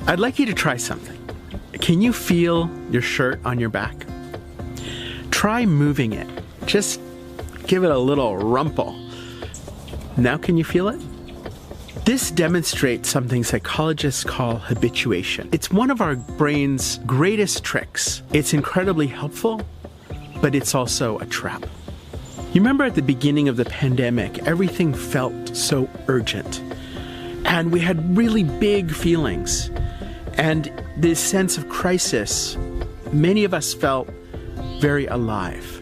I'd like you to try something. Can you feel your shirt on your back? Try moving it. Just give it a little rumple. Now can you feel it? This demonstrates something psychologists call habituation. It's one of our brain's greatest tricks. It's incredibly helpful, but it's also a trap. You remember at the beginning of the pandemic, everything felt so urgent. And we had really big feelings. And this sense of crisis, many of us felt very alive.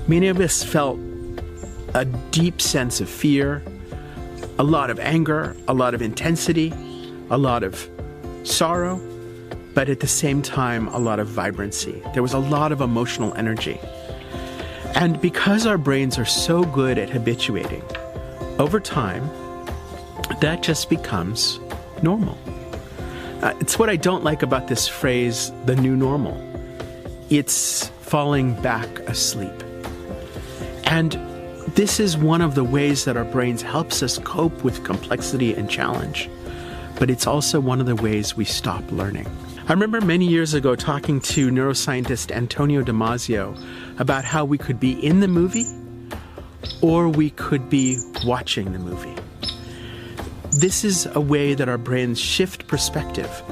Many of us felt a deep sense of fear, a lot of anger, a lot of intensity, a lot of sorrow, but at the same time, a lot of vibrancy. There was a lot of emotional energy. And because our brains are so good at habituating, over time, that just becomes normal. It's what I don't like about this phrase, the new normal. It's falling back asleep. And this is one of the ways that our brains helps us cope with complexity and challenge. But it's also one of the ways we stop learning. I remember many years ago talking to neuroscientist Antonio Damasio about how we could be in the movie or we could be watching the movie. This is a way that our brains shift perspective.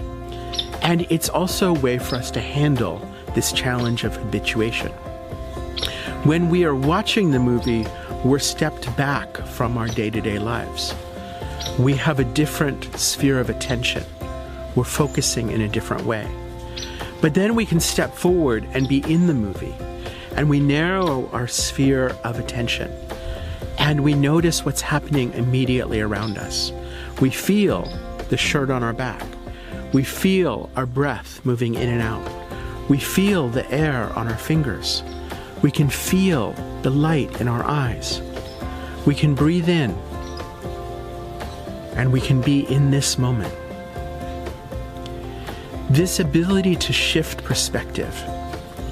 And it's also a way for us to handle this challenge of habituation. When we are watching the movie, we're stepped back from our day-to-day lives. We have a different sphere of attention. We're focusing in a different way. But then we can step forward and be in the movie, and we narrow our sphere of attention, and we notice what's happening immediately around us. We feel the shirt on our back. We feel our breath moving in and out. We feel the air on our fingers. We can feel the light in our eyes. We can breathe in, and we can be in this moment. This ability to shift perspective,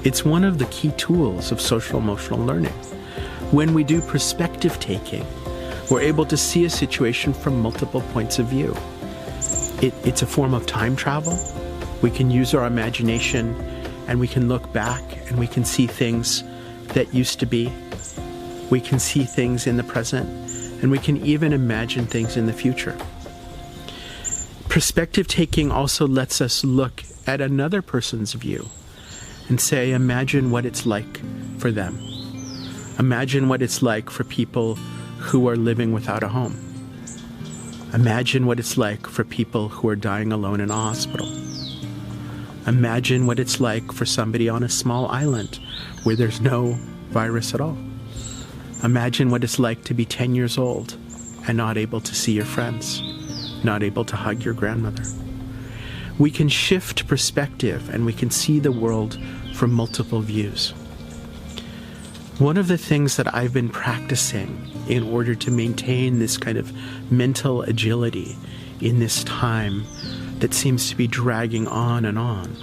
it's one of the key tools of social-emotional learning. When we do perspective taking, we're able to see a situation from multiple points of view. It's a form of time travel. We can use our imagination and we can look back and we can see things that used to be. We can see things in the present and we can even imagine things in the future. Perspective taking also lets us look at another person's view and say, imagine what it's like for them. Imagine what it's like for people who are living without a home. Imagine what it's like for people who are dying alone in a hospital. Imagine what it's like for somebody on a small island where there's no virus at all. Imagine what it's like to be 10 years old and not able to see your friends, not able to hug your grandmother. We can shift perspective and we can see the world from multiple views. One of the things that I've been practicing in order to maintain this kind of mental agility in this time that seems to be dragging on and on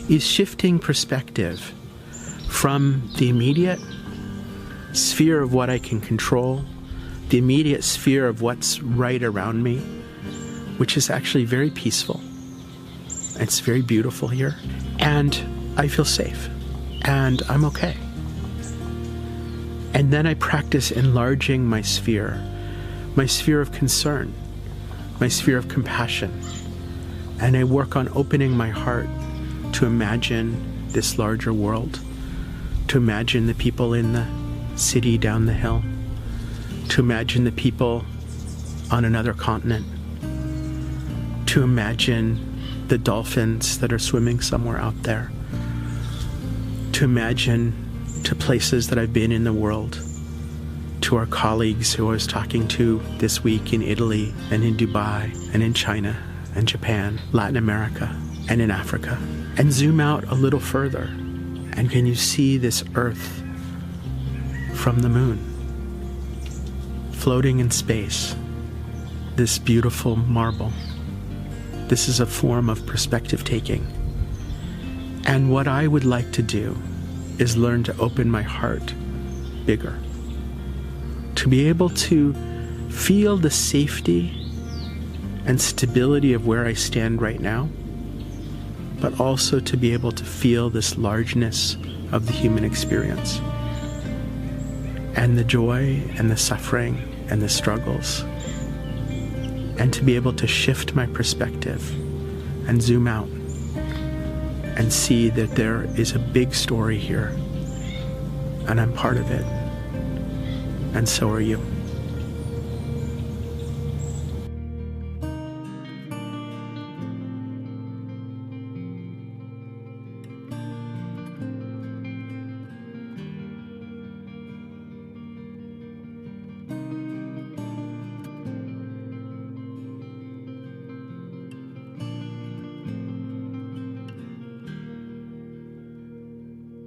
is shifting perspective from the immediate sphere of what I can control, the immediate sphere of what's right around me, which is actually very peaceful. It's very beautiful here, and I feel safe, and I'm okay. And then I practice enlarging my sphere of concern, my sphere of compassion. And I work on opening my heart to imagine this larger world, to imagine the people in the city down the hill, to imagine the people on another continent, to imagine the dolphins that are swimming somewhere out there, to imagine to places that I've been in the world, to our colleagues who I was talking to this week in Italy and in Dubai and in China and Japan, Latin America and in Africa, and zoom out a little further. And can you see this earth from the moon, floating in space, this beautiful marble? This is a form of perspective taking. And what I would like to do is learn to open my heart bigger, to be able to feel the safety and stability of where I stand right now, but also to be able to feel this largeness of the human experience, and the joy and the suffering and the struggles, and to be able to shift my perspective and zoom out and see that there is a big story here, and I'm part of it, and so are you.